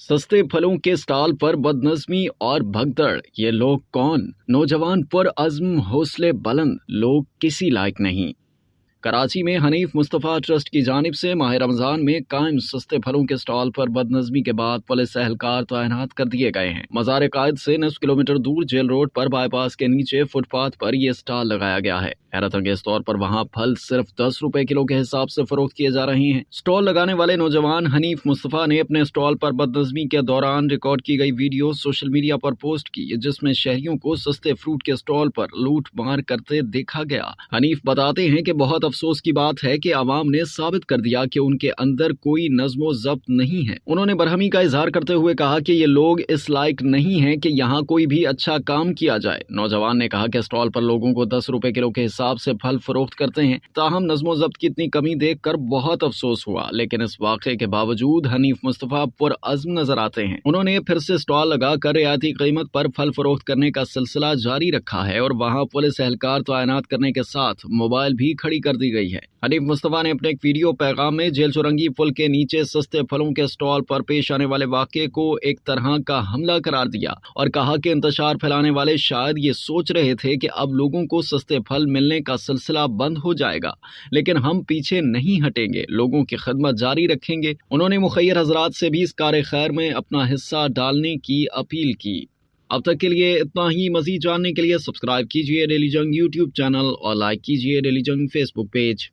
सस्ते फलों के स्टॉल पर बदनज़मी और भगदड़, ये लोग कौन? नौजवान पर अज़्म हौसले बुलंद, लोग किसी लायक नहीं। कराची में हनीफ मुस्तफ़ा ट्रस्ट की जानिब से माह रमज़ान में कायम सस्ते फलों के स्टॉल पर बदनज़मी के बाद पुलिस एहलकार तैनात कर दिए गए हैं। मज़ार कायद से 9 किलोमीटर दूर जेल रोड पर बाईपास के नीचे फुटपाथ पर यह स्टॉल लगाया गया है। हैरत अंगेज तौर पर वहाँ फल सिर्फ 10 रुपए किलो के हिसाब से फरोख्त किए जा रहे हैं। स्टॉल लगाने वाले नौजवान हनीफ मुस्तफ़ा ने अपने स्टॉल पर बदनज़मी के दौरान रिकॉर्ड की गई वीडियो सोशल मीडिया पर पोस्ट की, जिसमें शहरियों को सस्ते फ्रूट के स्टॉल पर लूट मार करते देखा गया। हनीफ बताते हैं कि बहुत अफसोस की बात है कि आवाम ने साबित कर दिया कि उनके अंदर कोई नज़्मो ज़ब्त नहीं है। उन्होंने बरहमी का इजहार करते हुए कहा कि ये लोग इस लायक नहीं है कि यहाँ कोई भी अच्छा काम किया जाए। नौजवान ने कहा कि स्टॉल पर लोगों को 10 रुपए किलो के हिसाब से फल फरोख्त करते हैं, ताहम नज़्मो ज़ब्त की इतनी कमी देख कर बहुत अफसोस हुआ। लेकिन इस वाक़े के बावजूद हनीफ मुस्तफ़ा पुरअज़्म नजर आते हैं। उन्होंने फिर से स्टॉल लगाकर रियायती कीमत पर फल फरोख्त करने का सिलसिला जारी रखा है और वहाँ पुलिस एहलकार तैनात करने के साथ मोबाइल भी खड़ी कर दी गई है। हनीफ मुस्तफ़ा ने अपने एक वीडियो पैगाम में जेल चुरंगी पुल के नीचे सस्ते फलों के स्टॉल पर पेश आने वाले वाक़े को एक तरह का हमला करार दिया और कहा कि इंतशार फैलाने वाले शायद ये सोच रहे थे कि अब लोगों को सस्ते फल मिलने का सिलसिला बंद हो जाएगा, लेकिन हम पीछे नहीं हटेंगे, लोगों की खिदमत जारी रखेंगे। उन्होंने मुखय्यर हजरात से भी इस कार खैर में अपना हिस्सा डालने की अपील की। अब तक के लिए इतना ही। मज़ीद जानने के लिए सब्सक्राइब कीजिए डेली जंग यूट्यूब चैनल और लाइक कीजिए डेली जंग फेसबुक पेज।